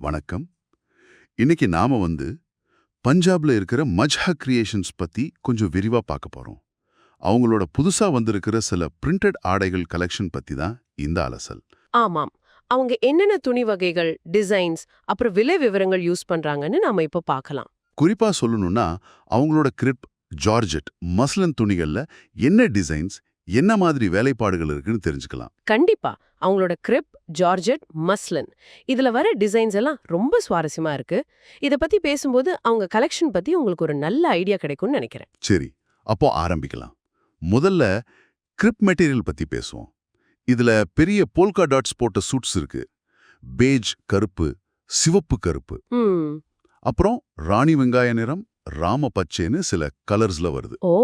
வணக்கம். இன்னைக்கு நாம பஞ்சாப்ல இருக்கிற மஜ்ஹா கிரியேஷன்ஸ் பத்தி கொஞ்சம் விரிவா பார்க்க போறோம். அவங்களோட புதுசா வந்திருக்கிற சில பிரிண்டட் ஆடைகள் கலெக்ஷன் பத்தி தான் இந்த அலசல். ஆமாம். அவங்க என்னென்ன துணி வகைகள், டிசைன்ஸ், அப்புறம் விலை விவரங்கள் யூஸ் பண்றாங்கன்னு நாம இப்ப பார்க்கலாம். குறிப்பா சொல்லணும்னா அவங்களோட கிரிப், ஜார்ஜெட், மஸ்லின் துணிகள்ல என்ன டிசைன்ஸ், என்ன மாதிரி வேலைப்பாடுகள் இருக்குன்னு தெரிஞ்சுக்கலாம். கண்டிப்பா. அவங்களோட கிரிப், ஜார்ஜெட், மஸ்லின் இதுல வர டிசைன்ஸ் எல்லாம் ரொம்ப சுவாரஸ்யமா இருக்கு. இத பத்தி பேசும்போது அவங்க கலெக்ஷன் பத்தி உங்களுக்கு ஒரு நல்ல ஐடியா கிடைக்கும்னு நினைக்கிறேன். சரி, அப்போ ஆரம்பிக்கலாம். முதல்ல கிரிப் மெட்டீரியல் பத்தி பேசுவோம். இதுல பெரிய போல்கா டாட்ஸ் போட்ட சூட்ஸ் இருக்கு. பேஜ் கருப்பு, சிவப்பு கருப்பு, அப்புறம் ராணி வெங்காய நிறம், ராம பச்சைன்னு சில கலர்ஸ்ல வருது. ஓ,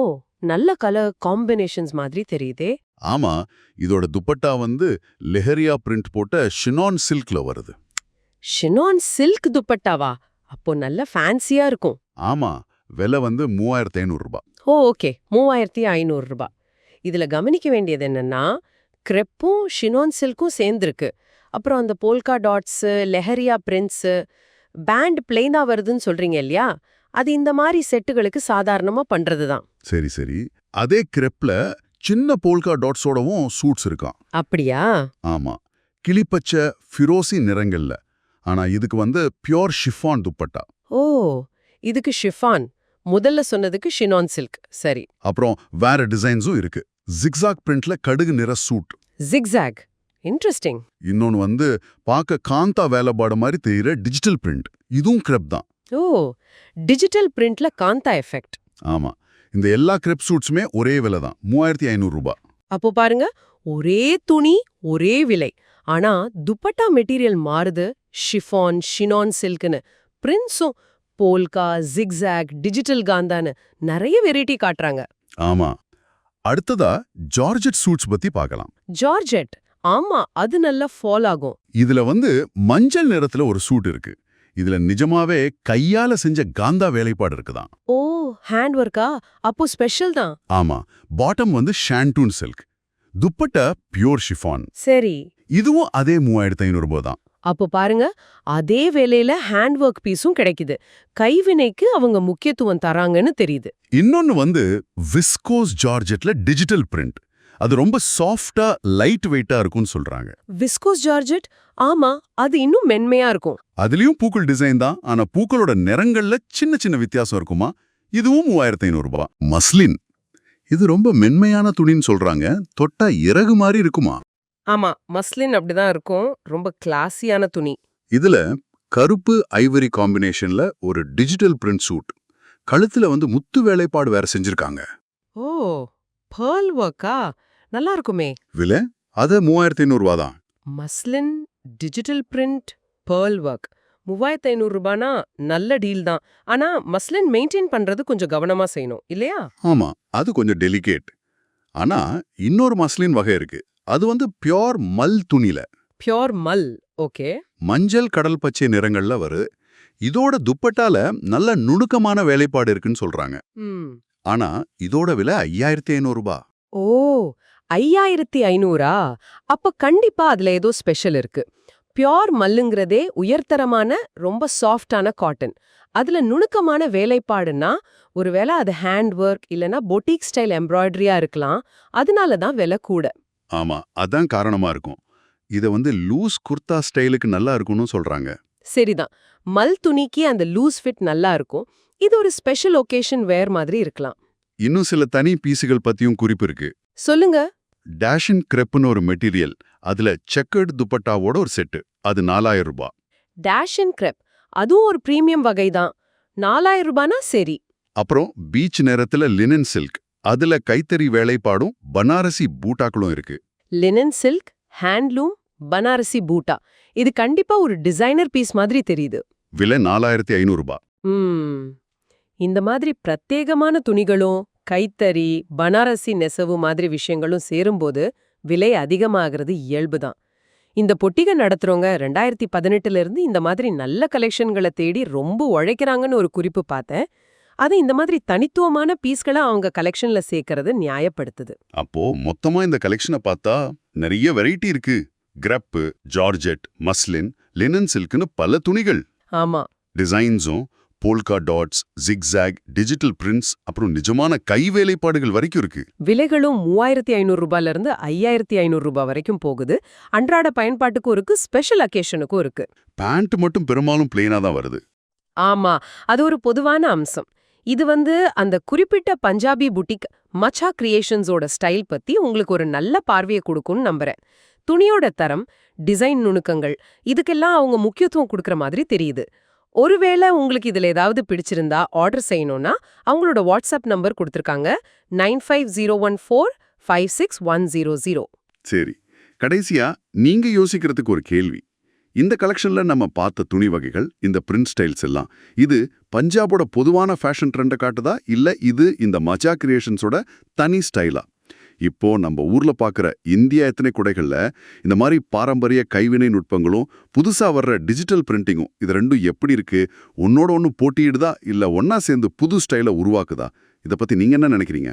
நல்ல கலர் காம்பினேஷன்ஸ் மாதிரி தெரியுதே. ஆமா, இதோட துப்பட்டா லெஹரியா பிரிண்ட் போட்ட ஷினான் சில்க்ல வருது. ஷினான் சில்க் துப்பட்டாவா? அப்போ நல்ல ஃபேன்சியா இருக்கும். ஆமா, விலை 3500 ரூபாய். ஓ, ஓகே, 3500 ரூபாய். இதுல கவனிக்க வேண்டியது என்னன்னா, கிரெப்பும் ஷினான் சில்க்கும் சேர்ந்துருக்கு. அப்புறம் அந்த polka dots, leheriya prints, pant பிளெயினா வருதுன்னு சொல்றீங்க இல்லையா? அது இந்த மாதிரி செட்டுகளுக்கு சாதாரணமா பண்றதுதான். சரி சரி, அதே கிரெப்ல சின்ன போல்கா டாட்ஸோடவும் சூட்ஸ் இருக்கான். அப்படியா? ஆமா, கிளிப்பச்சை, ஃபிரோசி நிறங்கள்ல. ஆனா இதுக்கு பியோர் ஷிஃபான் துப்பட்டா. ஓ, இதுக்கு ஷிஃபான், முதல்ல சொன்னதுக்கு ஷினான் சில்க். சரி. அப்புறம் வேற டிசைன்ஸும் இருக்கு. ஜிக்ஸாக் பிரிண்ட்ல கடுகு நிற சூட். Zigzag, interesting. இன்னொன்னு பார்க்க காந்தா வேலைப்பாடு மாதிரி தெரியுற டிஜிட்டல் பிரிண்ட். இதுவும் கிரெப் தான். ஓ, டிஜிட்டல் பிரிண்ட்ல காந்தா எஃபெக்ட். ஆமா, இந்த எல்லா கிரெப் சூட்ஸுமே ஒரே விலை தான், 3500 ரூபாய். அப்போ பாருங்க, ஒரே துணி ஒரே விலை. ஆனா துப்பட்டா மெட்டீரியல் மாறுது. ஷிஃபான், ஷினான் சில்க்னு, பிரிண்ட்ஸும் போல்கா, ஜிக்ஸாக், டிஜிட்டல் காந்தான்னு நிறைய வெரைட்டி காட்டுறாங்க. ஆமா, அடுத்ததா ஜார்ஜெட் சூட்ஸ் பத்தி பார்க்கலாம். ஜார்ஜெட், ஆமா, அது நல்லா ஃபால் ஆகும். இதுல மஞ்சள் நிறத்துல ஒரு சூட் இருக்கு. இதுல நிஜமாவே கையால செஞ்ச காந்தா வேலைப்பாடு இருக்குதான். ஓ, ஹேண்ட் ஒர்க்கா? அப்போ ஸ்பெஷல் தான். ஆமா, bottom shantoon silk, dupatta pure chiffon. சரி, இதுவும் அதே 3500 ரூபாய் தான். அப்போ பாருங்க, அதே வேலையில ஹேண்ட் ஒர்க் பீஸும் கிடைக்குது. கைவினைக்கு அவங்க முக்கியத்துவம் தராங்கன்னு தெரியுது. இன்னொன்னு விஸ்கோஸ் ஜார்ஜெட்ல டிஜிட்டல் பிரிண்ட். அது ரொம்ப சாஃப்டா, லைட் வெயிட்டா இருக்கும்னு சொல்றாங்க. விஸ்கோஸ் ஜார்ஜெட், ஆமா, அது இன்னும் மென்மையா இருக்கும். அதுலயும் பூக்கள் டிசைன் தான், ஆனா பூக்களோட நிறங்கள்ல சின்ன சின்ன வித்தியாசம் இருக்குமா. இதுவும் 3500 ரூபாய். மஸ்லின், இது ரொம்ப மென்மையான துணின்னு சொல்றாங்க. தொட்டா இறகு மாதிரி இருக்குமா? ஆமா, மஸ்லின் அப்படிதான் இருக்கும். ரொம்ப கிளாஸியான துணி. இதுல கருப்பு ஐவரி காம்பினேஷன்ல ஒரு டிஜிட்டல் பிரிண்ட் சூட். கழுத்துல முத்து வேலைப்பாடு வேற செஞ்சிருக்காங்க. ஓ, பேர்ல் ஒர்க்கா? நல்லா இருக்குமே. விலை அது 3500 ரூபாய் தான். Muslin, digital print, pearl work, 3500 ரூபானா நல்ல டீல் தான். ஆனா மஸ்லின் மெயின்டைன் பண்றது கொஞ்சம் கவனமா செய்யணும் இல்லையா? ஆமா, அது கொஞ்சம் டெலிகேட். ஆனா இன்னொரு மஸ்லின் வகை இருக்கு. அது பியோர் மல் துணில. பியோர் மல், ஓகே. மஞ்சள் கடல் பச்சை நிறங்கள்ல வருது. இதோட துப்பட்டால நல்ல நுணுக்கமான வேலைப்பாடு இருக்குன்னு சொல்றாங்க. ஆனா இதோட விலை 5500 ரூபாய். ஓ, 5500ஆ? அப்ப கண்டிப்பா அதுல ஏதோ ஸ்பெஷல் இருக்கு. பியோர் மல்லுங்கிறதே உயர்தரமான, ரொம்ப சாஃப்டான காட்டன். அதுல நுணுக்கமான வேலைப்பாடுன்னா ஒருவேளை அது ஹேண்ட் ஒர்க் இல்லனா பொட்டிக் ஸ்டைல் எம்ப்ராய்டரியா இருக்கலாம். அதனால தான் விலை கூட. ஆமா, அதான் காரணமா இருக்கும். இத லூஸ் குர்தா ஸ்டைலுக்கு நல்லா இருக்கும்னு சொல்றாங்க. சரிதான், மல் துணிக்கு அந்த லூஸ் ஃபிட் நல்லா இருக்கும். இது ஒரு ஸ்பெஷல் ஒகேஷன் வேர் மாதிரி இருக்கலாம். இன்னும் சில தனி பீஸுகள் பத்தியும் குறிப்பு இருக்கு. சொல்லுங்க. டேஷன் கிரெப்னு ஒரு மெட்டீரியல். அதுல செக்கர்டு துப்பட்டாவோட ஒரு செட்டு. அது 4000 ரூபாய். டேஷன் கிரெப், அதுவும் ஒரு பிரீமியம் வகை தான். 4000 ரூபானா சரி. அப்புறம் பீச் நிறத்துல லினன் சில்க். அதுல கைத்தறி வேலைப்பாடும் பனாரசி பூட்டாக்களும் இருக்கு. லினன் சில்க், ஹேண்ட்லூம், பனாரசி பூட்டா, இது கண்டிப்பா ஒரு டிசைனர் பீஸ் மாதிரி தெரியுது. விலை 4500 ரூபாய். இந்த மாதிரி பிரத்யேகமான துணிகளும் கைத்தறி, பனாரசி நெசவு மாதிரி விஷயங்களும் சேரும்போது விலை அதிகமாகிறது இயல்புதான். இந்த பொட்டிகை நடத்துறவங்க 2018ல இருந்து இந்த மாதிரி நல்ல கலெக்ஷன்களை தேடி ரொம்ப உழைக்கிறாங்கன்னு ஒரு குறிப்பு பார்த்தேன். அது இந்த மாதிரி தனித்துவமான பீஸ்களை அவங்க கலெக்ஷன்ல சேர்க்கறது நியாயப்படுத்துது. அப்போ மொத்தமா இந்த கலெக்ஷனை பார்த்தா நிறைய வெரைட்டி இருக்கு. கிரப்பு, ஜார்ஜெட், மஸ்லின், லினன் சில்க்னு பல துணிகள். ஆமா. டிசைன்ஸும் polka dots, zigzag, digital prints, அப்புறம் நிஜமான கை வேலைப்பாடுகள் வரைக்கும் இருக்கு. விலைகளும் 3500 ரூபாயில இருந்து 5500 ரூபாய் வரைக்கும் போகுது. அன்றாட பயன்பாட்டுக்கும் இருக்கு, ஸ்பெஷல் அக்கேஷனுக்கும் இருக்கு. பேண்ட் மட்டும் பெரும்பாலும் பிளெயினா தான் வருது. ஆமா, அது ஒரு பொதுவான அம்சம். இது அந்த குறிப்பிட்ட பஞ்சாபி புட்டிக் மச்சா கிரியேஷன்ஸோட ஸ்டைல் பத்தி உங்களுக்கு ஒரு நல்ல பார்வையை கொடுக்கும்னு நம்புறேன். துணியோட தரம், டிசைன் நுணுக்கங்கள், இதுக்கெல்லாம் அவங்க முக்கியத்துவம் கொடுக்கற மாதிரி தெரியுது. ஒருவேளை உங்களுக்கு இதுல ஏதாவது பிடிச்சிருந்தா ஆர்டர் செய்யணும்னா அவங்களோட வாட்ஸ்அப் நம்பர் கொடுத்திருக்காங்க, 9501456100. சரி, கடைசியா நீங்க யோசிக்கிறதுக்கு ஒரு கேள்வி. இந்த கலெக்ஷன்ல நம்ம பார்த்த துணி வகைகள், இந்த பிரிண்ட் ஸ்டைல்ஸ் எல்லாம், இது பஞ்சாபோட பொதுவான ஃபேஷன் ட்ரெண்டை காட்டுதா, இல்ல இது இந்த மச்சா கிரியேஷன்ஸோட தனி ஸ்டைலா? இப்போ நம்ம ஊர்ல பார்க்குற இந்திய எத்தனை குடைகள்ல இந்த மாதிரி பாரம்பரிய கைவினை நுட்பங்களும் புதுசா வர்ற டிஜிட்டல் பிரிண்டிங்கும், இது ரெண்டும் எப்படி இருக்கு? ஒன்னோட ஒன்று போட்டியிடுதா, இல்ல ஒன்னா சேர்ந்து புது ஸ்டைலை உருவாக்குதா? இதை பத்தி நீங்க என்ன நினைக்கிறீங்க?